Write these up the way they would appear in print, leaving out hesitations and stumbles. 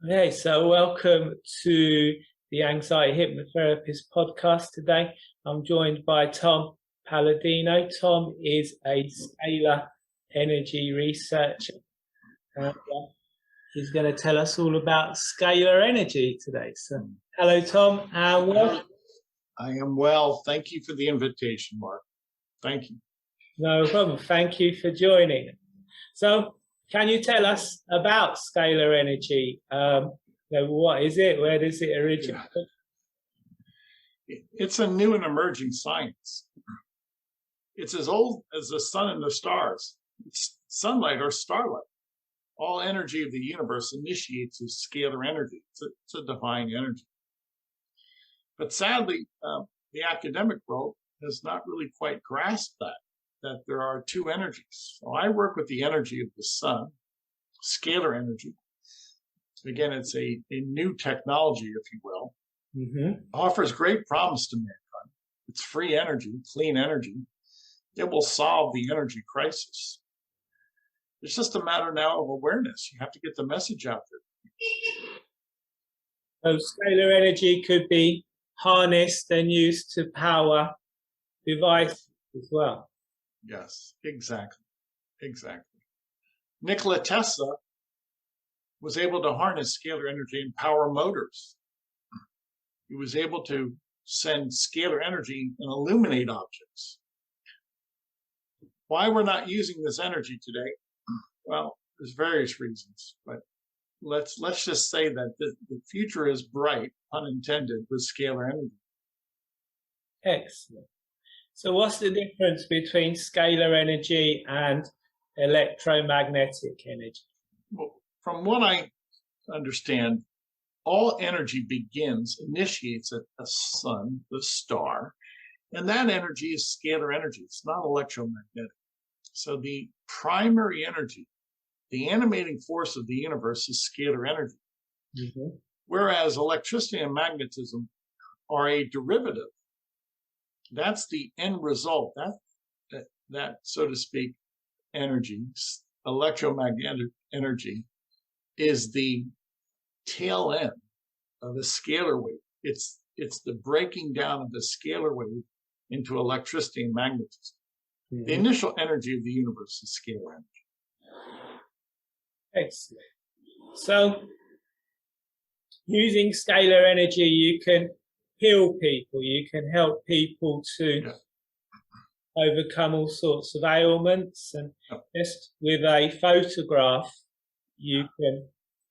Okay, so welcome to the Anxiety Hypnotherapist podcast today. I'm joined by Tom Paladino. Tom is a scalar energy researcher. And he's going to tell us all about scalar energy today. So, hello, Tom. Welcome. I am well. Thank you for the invitation, Mark. Thank you. No problem. Thank you for joining. So, can you tell us about scalar energy? What is it? Where does it originate? It's a new and emerging science. It's as old as the sun and the stars. It's sunlight or starlight. All energy of the universe initiates as scalar energy. It's a divine energy. But sadly, the academic world has not really quite grasped that there are two energies. So I work with the energy of the sun, scalar energy. Again, it's a new technology, if you will. Offers great promise to mankind. It's free energy, clean energy. It will solve the energy crisis. It's just a matter now of awareness. You have to get the message out So there. scalar energy could be harnessed and used to power devices as well. Yes, exactly. Nikola Tesla was able to harness scalar energy and power motors. He was able to send scalar energy and illuminate objects. Why we're not using this energy today? Well, there's various reasons, but let's just say that the future is bright, unintended, with scalar energy. Excellent. So what's the difference between scalar energy and electromagnetic energy? Well, from what I understand, all energy initiates at the sun, the star, and that energy is scalar energy. It's not electromagnetic. So the primary energy, the animating force of the universe, is scalar energy. Whereas electricity and magnetism are a derivative. That's the end result. That so to speak, energy, electromagnetic energy, is the tail end of a scalar wave. It's the breaking down of the scalar wave into electricity and magnetism. The initial energy of the universe is scalar energy. Excellent. So, using scalar energy, you can heal people. You can help people to overcome all sorts of ailments. And just with a photograph, you can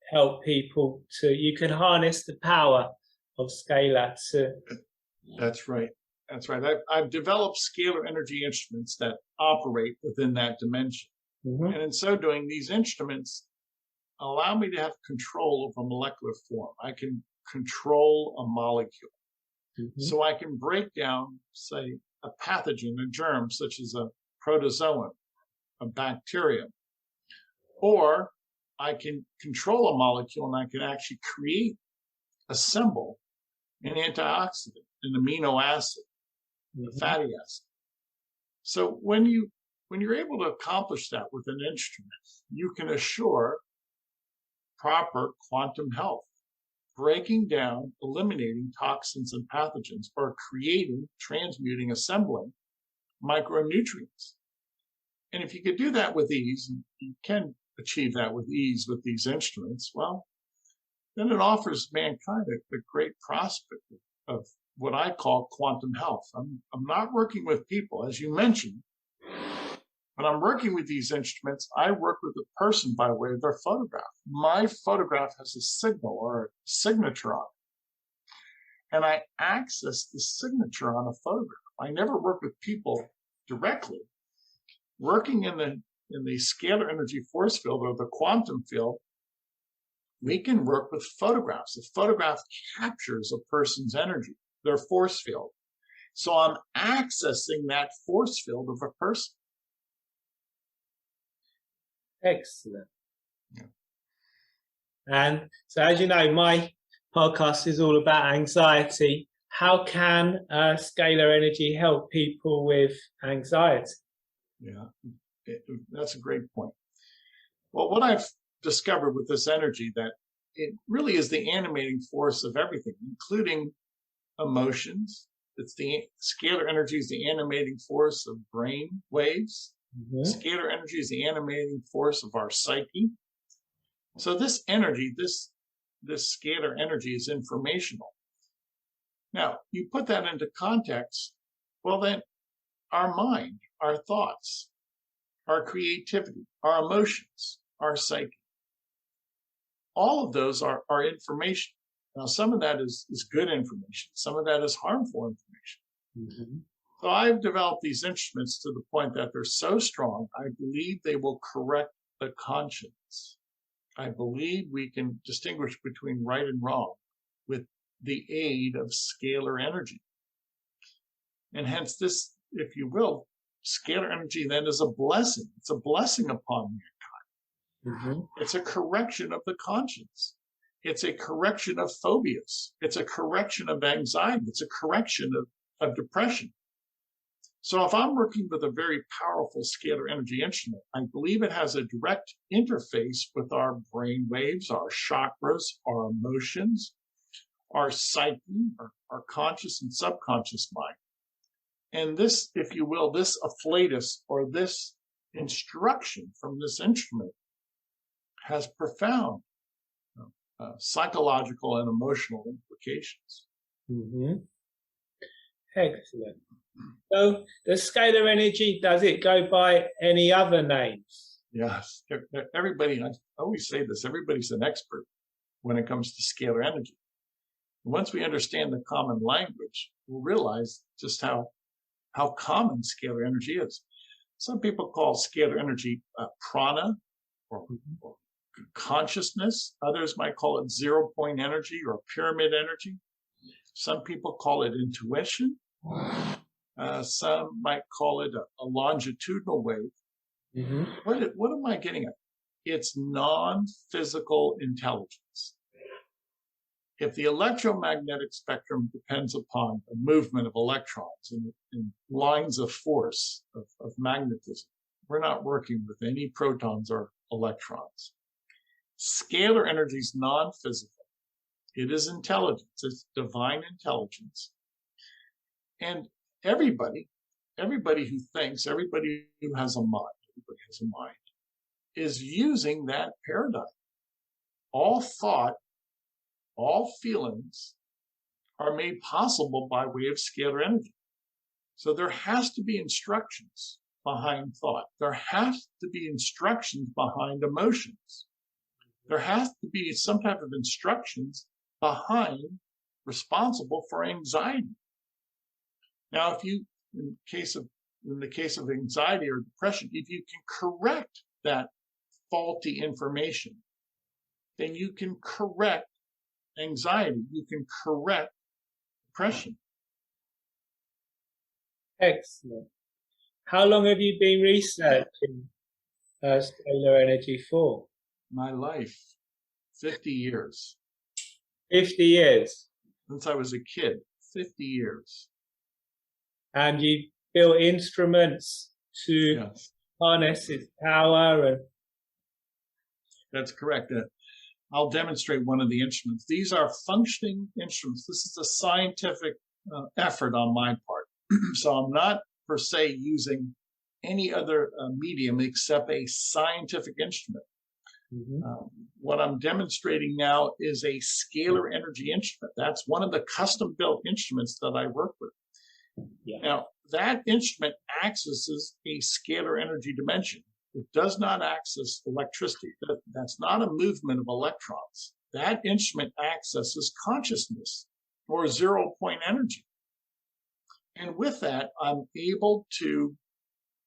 help people you can harness the power of scalar to... That's right. I've developed scalar energy instruments that operate within that dimension. And in so doing, these instruments allow me to have control over molecular form. I can control a molecule. So I can break down, say, a pathogen, a germ, such as a protozoan, a bacterium. Or I can control a molecule and I can actually assemble an antioxidant, an amino acid, a fatty acid. So when you're able to accomplish that with an instrument, you can assure proper quantum health, breaking down, eliminating toxins and pathogens, or creating, transmuting, assembling micronutrients. And if you could do that with ease, and you can achieve that with ease with these instruments, well, then it offers mankind a great prospect of what I call quantum health. I'm not working with people, as you mentioned. When I'm working with these instruments, I work with the person by way of their photograph. My photograph has a signal or a signature on it. And I access the signature on a photograph. I never work with people directly. Working in the scalar energy force field or the quantum field, we can work with photographs. A photograph captures a person's energy, their force field. So I'm accessing that force field of a person. Excellent. And so, as you know, my podcast is all about anxiety. How can scalar energy help people with anxiety? Yeah, that's a great point. Well, what I've discovered with this energy, that it really is the animating force of everything, including emotions. It's the scalar energy is the animating force of brain waves. Scalar energy is the animating force of our psyche. So this energy, this scalar energy is informational. Now, you put that into context, well then our mind, our thoughts, our creativity, our emotions, our psyche, all of those are information. Now, some of that is good information. Some of that is harmful information. So I've developed these instruments to the point that they're so strong, I believe they will correct the conscience. I believe we can distinguish between right and wrong with the aid of scalar energy. And hence this, if you will, scalar energy then is a blessing. It's a blessing upon mankind. It's a correction of the conscience. It's a correction of phobias. It's a correction of anxiety. It's a correction of depression. So if I'm working with a very powerful scalar energy instrument, I believe it has a direct interface with our brain waves, our chakras, our emotions, our psyche, our conscious and subconscious mind. And this, if you will, this afflatus or this instruction from this instrument has profound psychological and emotional implications. Excellent. So the scalar energy, does it go by any other names? Yes. Everybody, I always say this, everybody's an expert when it comes to scalar energy. Once we understand the common language, we'll realize just how common scalar energy is. Some people call scalar energy prana or consciousness. Others might call it 0-point energy or pyramid energy. Some people call it intuition. Some might call it a longitudinal wave. What am I getting at? It's non-physical intelligence. If the electromagnetic spectrum depends upon the movement of electrons and lines of force, of magnetism, we're not working with any protons or electrons. Scalar energy is non-physical. It is intelligence. It's divine intelligence. And everybody who thinks, everybody who has a mind, is using that paradigm. All thought, all feelings are made possible by way of scalar energy. So there has to be instructions behind thought. There has to be instructions behind emotions. There has to be some type of instructions behind responsible for anxiety. Now, if you, in the case of anxiety or depression, if you can correct that faulty information, then you can correct anxiety, you can correct depression. Excellent. How long have you been researching scalar energy for? My life, 50 years. 50 years? Since I was a kid, 50 years. And you built instruments to harness its power? And that's correct. I'll demonstrate one of the instruments. These are functioning instruments. This is a scientific effort on my part. So I'm not per se using any other medium except a scientific instrument. What I'm demonstrating now is a scalar energy instrument. That's one of the custom built instruments that I work with. Now, that instrument accesses a scalar energy dimension. It does not access electricity. That's not a movement of electrons. That instrument accesses consciousness or 0-point energy. And with that, I'm able to,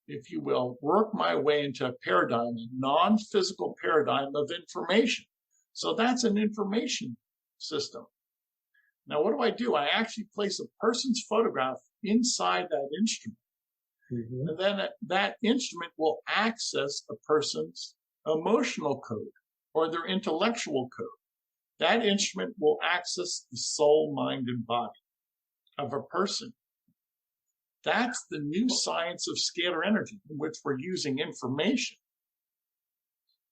if you will, work my way into a paradigm, a non-physical paradigm of information. So that's an information system. Now, what do? I actually place a person's photograph inside that instrument. And then that instrument will access a person's emotional code or their intellectual code. That instrument will access the soul, mind, and body of a person. That's the new science of scalar energy, in which we're using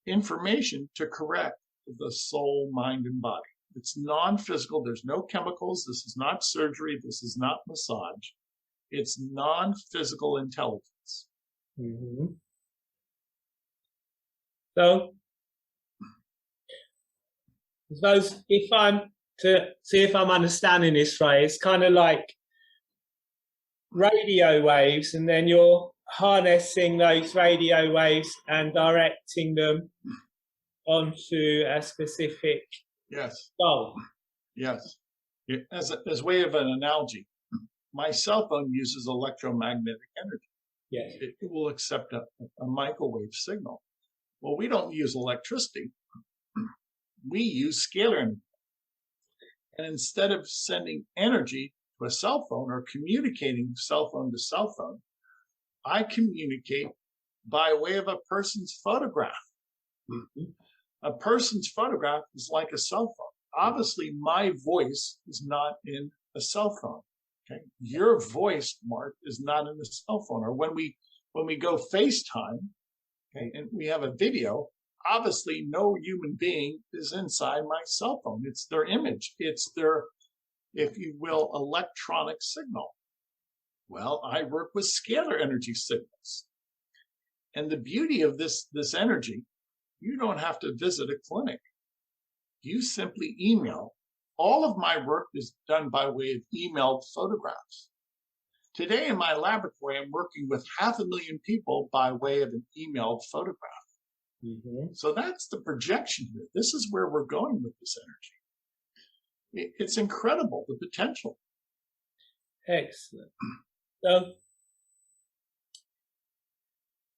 information to correct the soul, mind, and body. It's non-physical. There's no chemicals. This is not surgery. This is not massage. It's non-physical intelligence. Mm-hmm. So, I suppose if I'm to see if I'm understanding this right, it's kind of like radio waves, and then you're harnessing those radio waves and directing them onto a specific goal. Yes. As way of an analogy, my cell phone uses electromagnetic energy. Yes. It will accept a microwave signal. Well, we don't use electricity. We use scalar energy. And instead of sending energy to a cell phone or communicating cell phone to cell phone, I communicate by way of a person's photograph. Mm-hmm. A person's photograph is like a cell phone. Obviously, my voice is not in a cell phone. Okay, your voice, Mark, is not in a cell phone. Or when we go FaceTime, okay, and we have a video, obviously no human being is inside my cell phone. It's their image. It's their, if you will, electronic signal. Well, I work with scalar energy signals. And the beauty of this energy, you don't have to visit a clinic. You simply email. All of my work is done by way of emailed photographs. Today in my laboratory, I'm working with 500,000 people by way of an emailed photograph. Mm-hmm. So that's the projection here. This is where we're going with this energy. It's incredible, the potential. Excellent. So,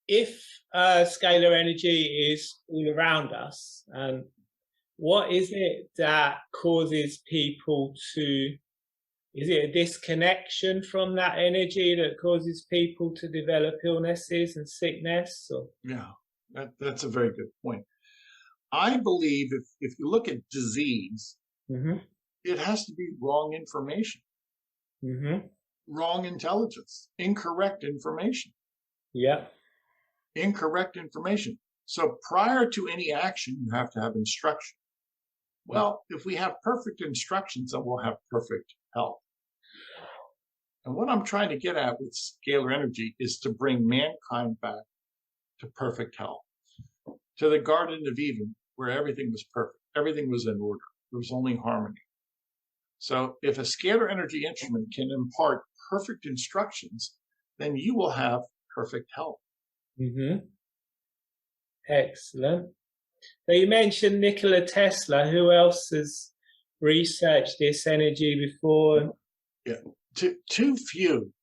if scalar energy is all around us, and what is it that causes people to, is it a disconnection from that energy that causes people to develop illnesses and sickness? Or? Yeah, that's a very good point. I believe if you look at disease, mm-hmm. it has to be wrong information, mm-hmm. wrong intelligence, incorrect information. Yeah. Incorrect information. So prior to any action, you have to have instruction. Well, if we have perfect instructions, then we'll have perfect health. And what I'm trying to get at with scalar energy is to bring mankind back to perfect health, to the Garden of Eden, where everything was perfect. Everything was in order. There was only harmony. So if a scalar energy instrument can impart perfect instructions, then you will have perfect health. Mm-hmm. Excellent. So you mentioned Nikola Tesla. Who else has researched this energy before? Yeah, too few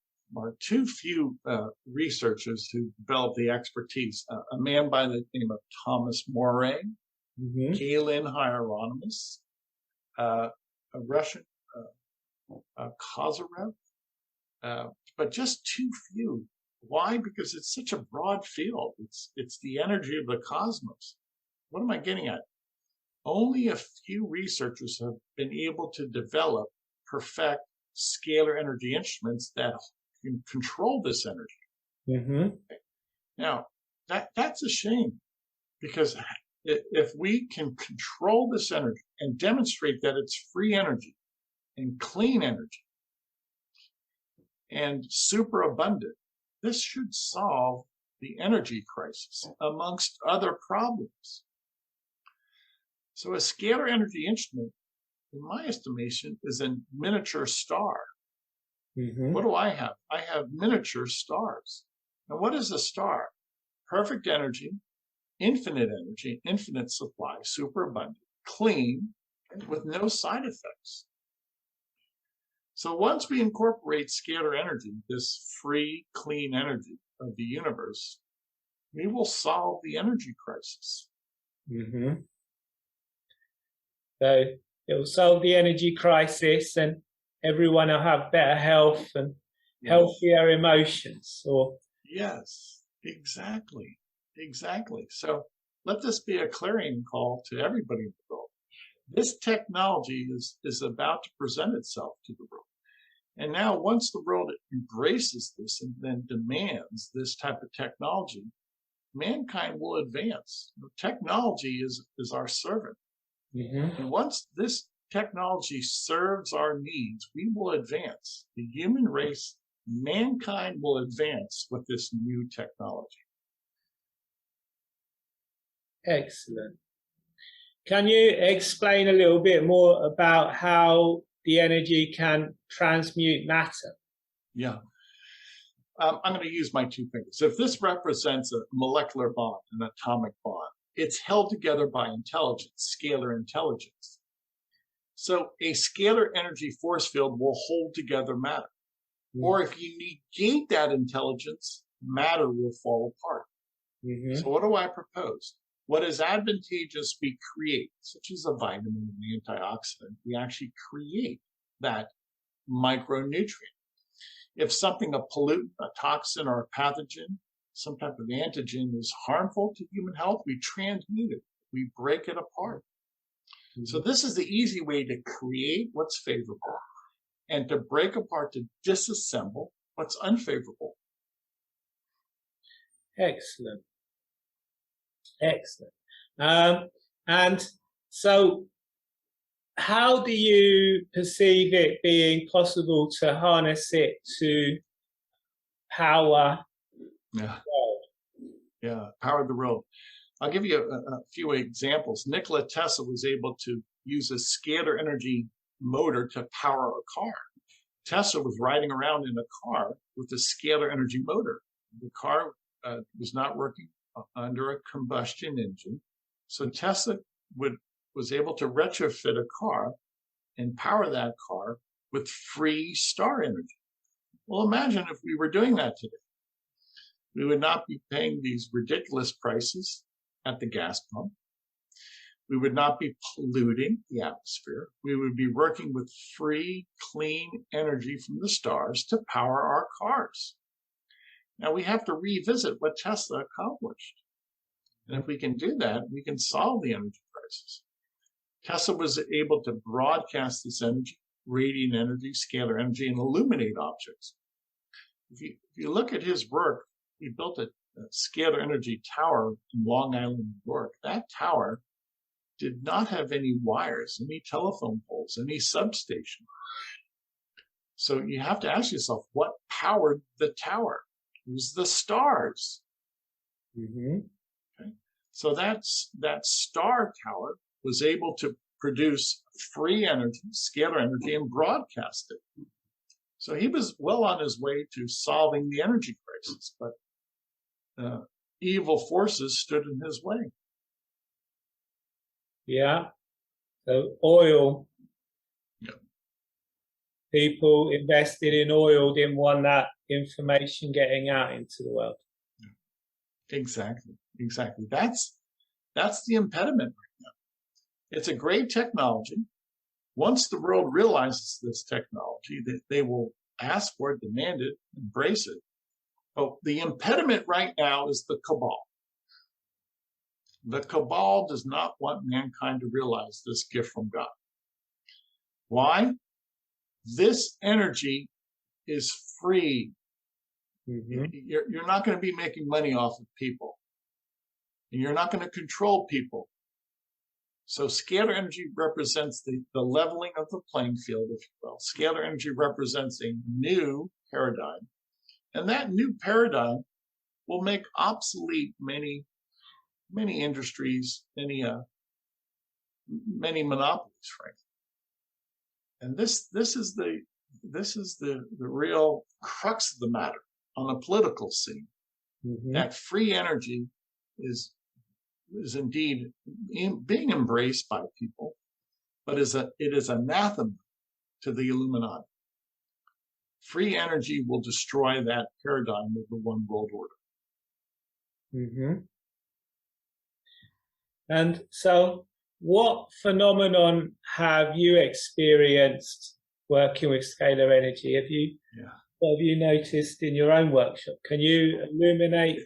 researchers who developed the expertise. A man by the name of Thomas Moray, mm-hmm. Galen Hieronymus, a Russian, Kozarev, but just too few. Why? Because it's such a broad field. It's the energy of the cosmos. What am I getting at? Only a few researchers have been able to develop, perfect scalar energy instruments that can control this energy. Mm-hmm. Now, that's a shame, because if we can control this energy and demonstrate that it's free energy and clean energy and super abundant, this should solve the energy crisis, amongst other problems. So a scalar energy instrument, in my estimation, is a miniature star. Mm-hmm. What do I have? I have miniature stars. Now, what is a star? Perfect energy, infinite supply, super abundant, clean, with no side effects. So once we incorporate scalar energy, this free, clean energy of the universe, we will solve the energy crisis. Mm-hmm. So it will solve the energy crisis, and everyone will have better health and healthier emotions. Or yes, exactly. So let this be a clarion call to everybody in the world. This technology is about to present itself to the world. And now once the world embraces this and then demands this type of technology, mankind will advance. Technology is our servant. And once this technology serves our needs, we will advance. The human race, mankind will advance with this new technology. Excellent. Can you explain a little bit more about how the energy can transmute matter? Yeah. I'm going to use my 2 fingers. If this represents a molecular bond, an atomic bond, it's held together by intelligence, scalar intelligence. So a scalar energy force field will hold together matter. Or if you negate that intelligence, matter will fall apart. So what do I propose? What is advantageous we create, such as a vitamin and antioxidant. We actually create that micronutrient. If something, a pollutant, a toxin, or a pathogen, some type of antigen is harmful to human health, we transmute it. We break it apart. So this is the easy way to create what's favorable and to break apart, to disassemble what's unfavorable. Excellent. Excellent. And so how do you perceive it being possible to harness it to power the world? Yeah, power the world. I'll give you a few examples. Nikola Tesla was able to use a scalar energy motor to power a car. Tesla was riding around in a car with a scalar energy motor. The car was not working under a combustion engine. So Tesla was able to retrofit a car and power that car with free star energy. Well, imagine if we were doing that today. We would not be paying these ridiculous prices at the gas pump. We would not be polluting the atmosphere. We would be working with free, clean energy from the stars to power our cars. Now we have to revisit what Tesla accomplished. And if we can do that, we can solve the energy crisis. Tesla was able to broadcast this energy, radiant energy, scalar energy, and illuminate objects. If you look at his work, he built a scalar energy tower in Long Island, New York. That tower did not have any wires, any telephone poles, any substation. So you have to ask yourself, what powered the tower? It was the stars. Okay. So that star tower was able to produce free energy, scalar energy, and broadcast it. So he was well on his way to solving the energy crisis, but evil forces stood in his way. Yeah. So oil. Yeah. People invested in oil, didn't want that information getting out into the world. Exactly. That's the impediment right now. It's a great technology. Once the world realizes this technology, they will ask for it, demand it, embrace it. But the impediment right now is the cabal. The cabal does not want mankind to realize this gift from God. Why? This energy is free. You're not going to be making money off of people. And you're not going to control people. So scalar energy represents the leveling of the playing field, if you will. Scalar energy represents a new paradigm. And that new paradigm will make obsolete many industries, many monopolies, frankly. And this is the real crux of the matter on a political scene. That free energy is indeed being embraced by people, but it is anathema to the Illuminati. Free energy will destroy that paradigm of the one world order. And so what phenomenon have you experienced working with scalar energy? What have you noticed in your own workshop? Can you illuminate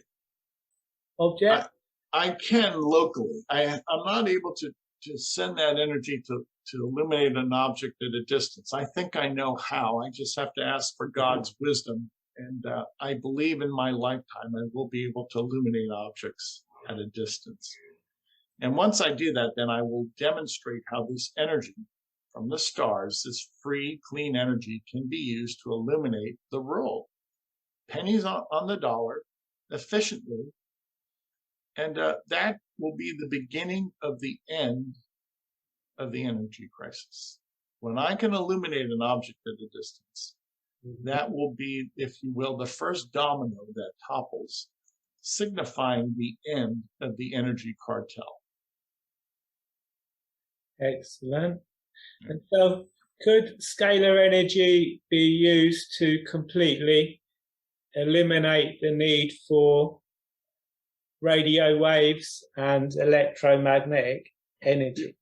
objects? I can locally. I'm not able to send that energy to illuminate an object at a distance. I think I know how. I just have to ask for God's wisdom. And I believe in my lifetime I will be able to illuminate objects at a distance. And once I do that, then I will demonstrate how this energy from the stars, this free, clean energy, can be used to illuminate the world. Pennies on the dollar, efficiently. And that will be the beginning of the end of the energy crisis. When I can illuminate an object at a distance, that will be, if you will, the first domino that topples, signifying the end of the energy cartel. Excellent. And so, could scalar energy be used to completely eliminate the need for radio waves and electromagnetic energy?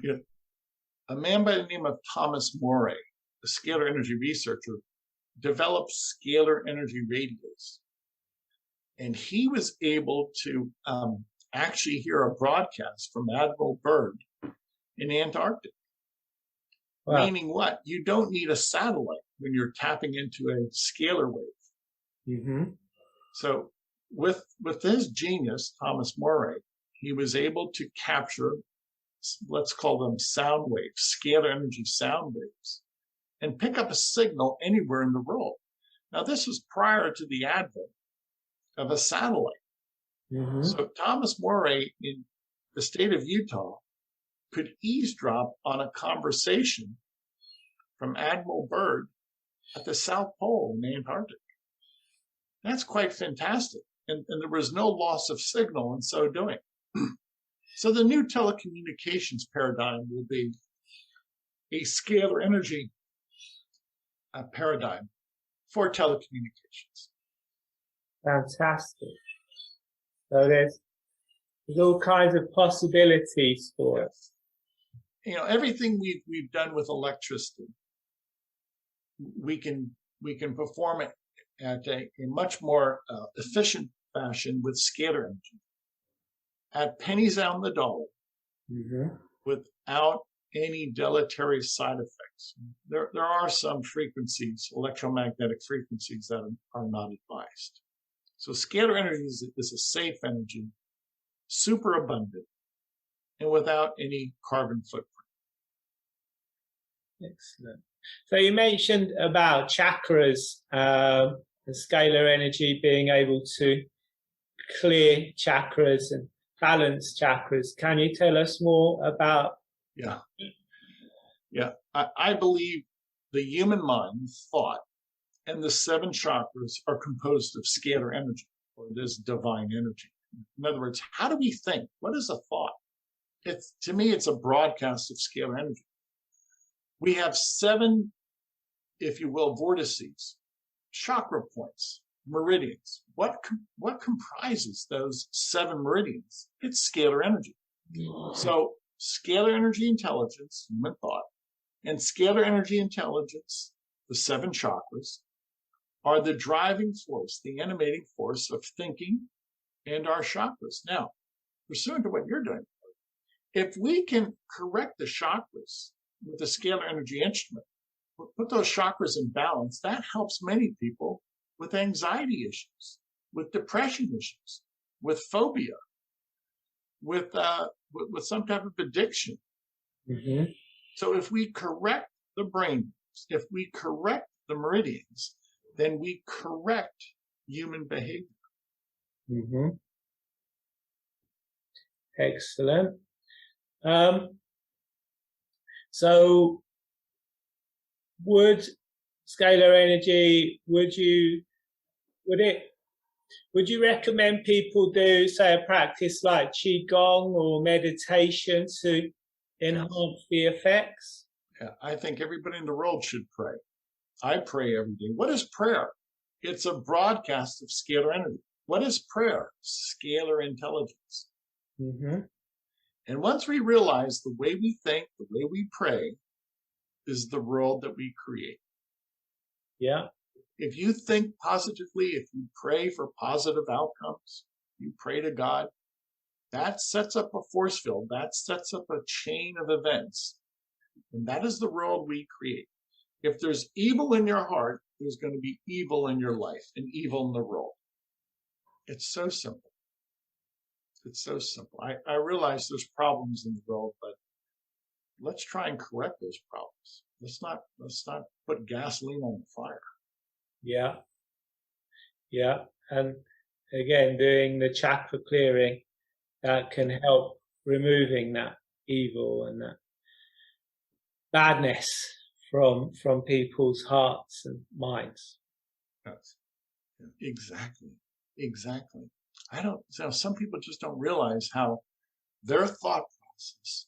Yeah. A man by the name of Thomas Morey, a scalar energy researcher, developed scalar energy radios. And he was able to actually hear a broadcast from Admiral Byrd in Antarctic. Wow. Meaning what? You don't need a satellite when you're tapping into a scalar wave. So with his genius, Thomas Morey, he was able to capture, let's call them sound waves, scalar energy sound waves, and pick up a signal anywhere in the world. Now, this was prior to the advent of a satellite. So Thomas Morey in the state of Utah could eavesdrop on a conversation from Admiral Byrd at the South Pole in the Antarctic. That's quite fantastic. And there was no loss of signal in so doing. So the new telecommunications paradigm will be a scalar energy paradigm for telecommunications. Fantastic. So there's all kinds of possibilities for us. You know, everything we've done with electricity, we can perform it at a much more efficient fashion with scalar energy at pennies on the dollar, without any deleterious side effects. There are some frequencies, electromagnetic frequencies, that are not advised. So scalar energy is a safe energy, super abundant, and without any carbon footprint. Excellent. So you mentioned about chakras, the scalar energy being able to clear chakras and balance chakras. Can you tell us more about? Yeah. I believe the human mind, thought, and the 7 chakras are composed of scalar energy, or this divine energy. In other words, how do we think? What is a thought? To me, it's a broadcast of scalar energy. We have 7, if you will, vortices, chakra points, meridians. What comprises those 7 meridians? It's scalar energy. So scalar energy intelligence, human thought, and scalar energy intelligence, the 7 chakras, are the driving force, the animating force of thinking and our chakras. Now, pursuant to what you're doing, if we can correct the chakras with the scalar energy instrument, put those chakras in balance, that helps many people with anxiety issues, with depression issues, with phobia, with some type of addiction. So if we correct the brain, if we correct the meridians, then we correct human behavior. Excellent. So would scalar energy, would you recommend people do, say, a practice like qigong or meditation to enhance the effects? Yeah, I think everybody in the world should pray. I pray every day. What is prayer? It's a broadcast of scalar energy. What is prayer? Scalar intelligence. And once we realize the way we think, the way we pray, is the world that we create. Yeah. If you think positively, if you pray for positive outcomes, you pray to God, that sets up a force field. That sets up a chain of events. And that is the world we create. If there's evil in your heart, there's going to be evil in your life and evil in the world. It's so simple. It's so simple. I realize there's problems in the world, but let's try and correct those problems. Let's not put gasoline on the fire. Yeah, yeah. And again, doing the chakra clearing that can help removing that evil and that badness from people's hearts and minds. Yes. Exactly. Some people just don't realize how their thought process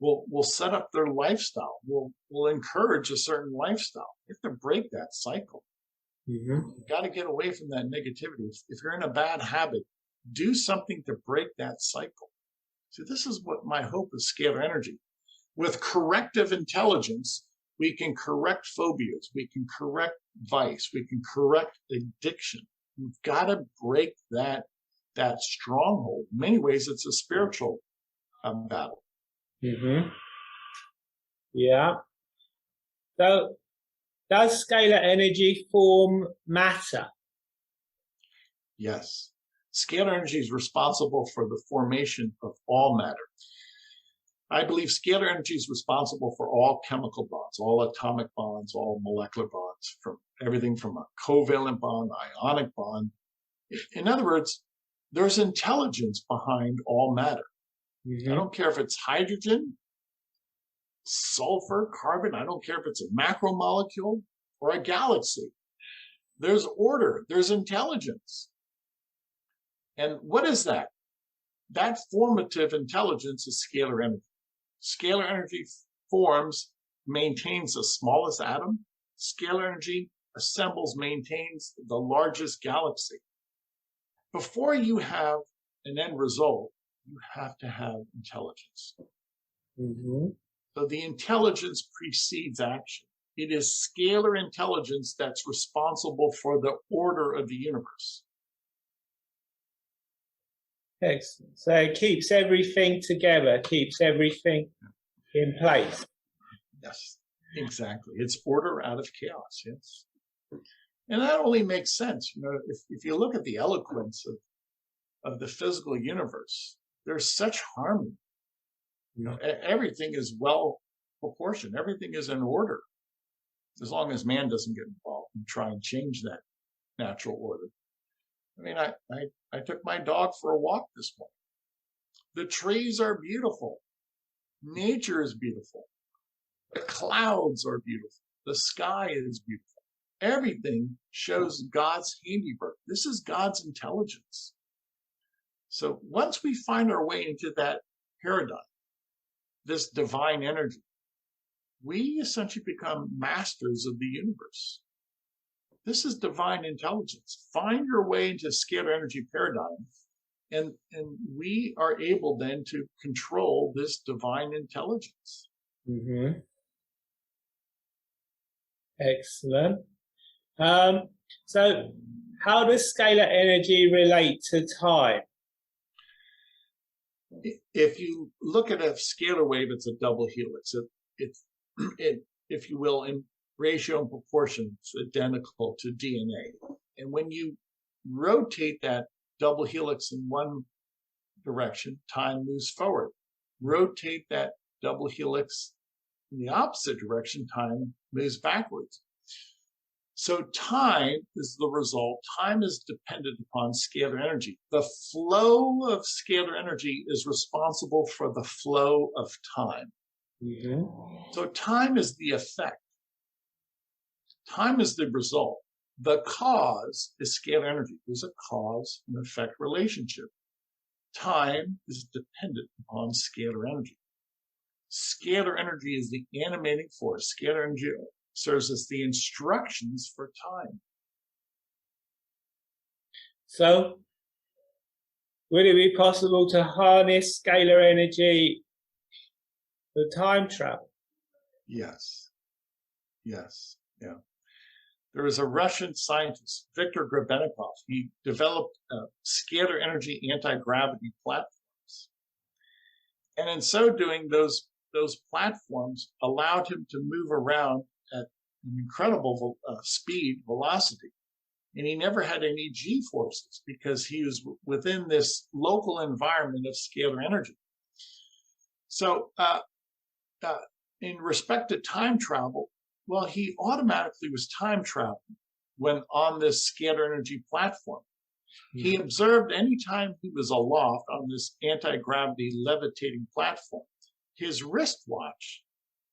will set up their lifestyle, will encourage a certain lifestyle. You have to break that cycle. You've got to get away from that negativity. If you're in a bad habit, do something to break that cycle. So this is what my hope is, scalar energy. With corrective intelligence, we can correct phobias, we can correct vice, we can correct addiction. We've got to break that stronghold. In many ways, it's a spiritual battle. Yeah. So does scalar energy form matter? Yes. Scalar energy is responsible for the formation of all matter. I believe scalar energy is responsible for all chemical bonds, all atomic bonds, all molecular bonds, from everything from a covalent bond, ionic bond. In other words, there's intelligence behind all matter. I don't care if it's hydrogen, sulfur, carbon. I don't care if it's a macromolecule or a galaxy. There's order, there's intelligence. And what is that? That formative intelligence is scalar energy. Scalar energy maintains the smallest atom. Scalar energy assembles, maintains the largest galaxy. Before you have an end result, you have to have intelligence. So the intelligence precedes action. It is scalar intelligence that's responsible for the order of the universe. Excellent. So it keeps everything together, keeps everything in place. Yes, exactly. It's order out of chaos, yes. And that only makes sense. If you look at the eloquence of the physical universe, there's such harmony. Everything is well proportioned. Everything is in order, as long as man doesn't get involved and try and change that natural order. I mean, I took my dog for a walk this morning. The trees are beautiful. Nature is beautiful. The clouds are beautiful. The sky is beautiful. Everything shows God's handiwork. This is God's intelligence. So once we find our way into that paradigm, this divine energy, we essentially become masters of the universe. This is divine intelligence. Find your way into scalar energy paradigm, and we are able then to control this divine intelligence. Excellent. So how does scalar energy relate to time? If you look at a scalar wave, it's a double helix. It, if you will, in ratio and proportion, it's identical to DNA. And when you rotate that double helix in one direction, time moves forward. Rotate that double helix in the opposite direction, time moves backwards. So time is the result. Time is dependent upon scalar energy. The flow of scalar energy is responsible for the flow of time. So time is the effect. Time is the result. The cause is scalar energy. There's a cause and effect relationship. Time is dependent upon scalar energy. Scalar energy is the animating force. Scalar energy serves as the instructions for time. So would it be possible to harness scalar energy for time travel? Yes. Yeah. There was a Russian scientist, Viktor Grebennikov. He developed scalar energy anti-gravity platforms. And in so doing, those platforms allowed him to move around at an incredible speed, velocity. and he never had any G forces because he was within this local environment of scalar energy. So in respect to time travel, well, he automatically was time traveling when on this scalar energy platform. He observed anytime he was aloft on this anti-gravity levitating platform, his wristwatch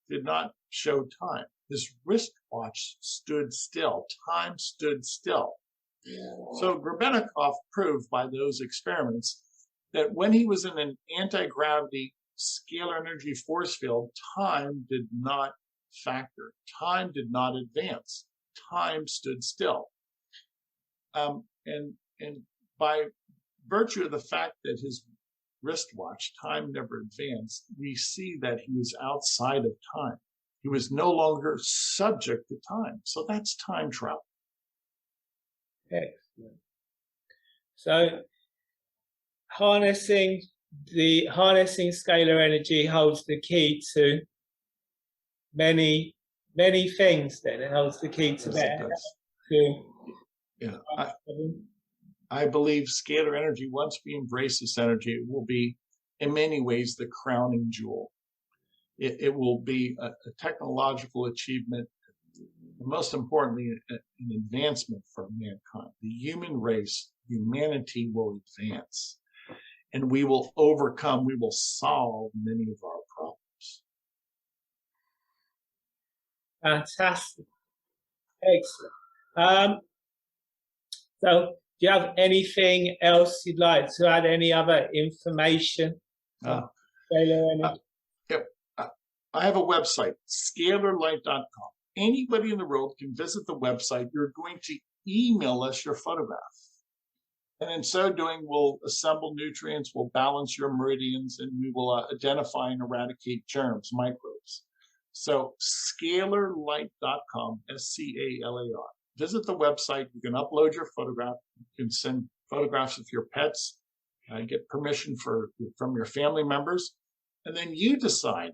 did not show time. His wristwatch stood still. Time stood still. So Grebennikov proved by those experiments that when he was in an anti-gravity scalar energy force field, time did not factor. Time did not advance. Time stood still. And by virtue of the fact that his wristwatch, time never advanced, we see that he was outside of time. He was no longer subject to time. So that's time travel. Excellent. So harnessing scalar energy holds the key to many things. Then it holds the key to that. I believe scalar energy, once we embrace this energy, it will be in many ways the crowning jewel. It will be a technological achievement, and most importantly, an advancement for mankind. The human race, humanity will advance, and we will overcome, we will solve many of our problems. Fantastic. Excellent. So do you have anything else you'd like to add? Any other information? I have a website, scalarlight.com. Anybody in the world can visit the website. You're going to email us your photograph. And in so doing, we'll assemble nutrients, we'll balance your meridians, and we will identify and eradicate germs, microbes. So scalarlight.com, SCALAR. Visit the website. You can upload your photograph. You can send photographs of your pets, get permission from your family members, and then you decide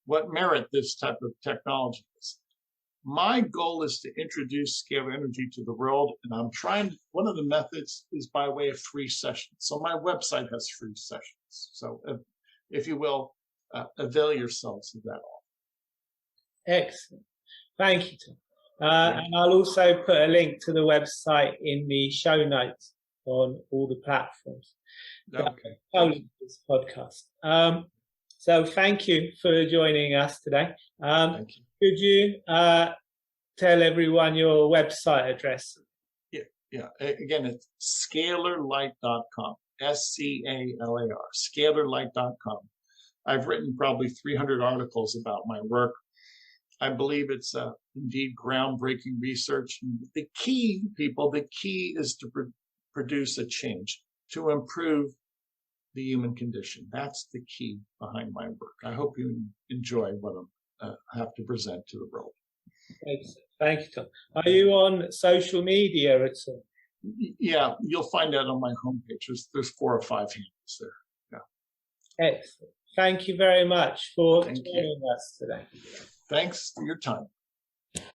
what merit this type of technology is. My goal is to introduce scalar energy to the world, and I'm trying, one of the methods is by way of free sessions. So my website has free sessions. So if you will, avail yourselves of that all. Excellent. Thank you, Tom. And I'll also put a link to the website in the show notes on all the platforms. Okay. This podcast. So thank you for joining us today. Thank you. Could you tell everyone your website address? Yeah. Again, it's scalarlight.com. SCALAR. Scalarlight.com. I've written probably 300 articles about my work. I believe it's indeed groundbreaking research. And the key, people, the key is to produce a change, to improve the human condition. That's the key behind my work. I hope you enjoy what I have to present to the world. Thank you, Tom. Are you on social media at all? Yeah, you'll find that on my homepage. There's 4 or 5 handles there. Yeah. Excellent. Thank you very much for joining us today. Thanks for your time.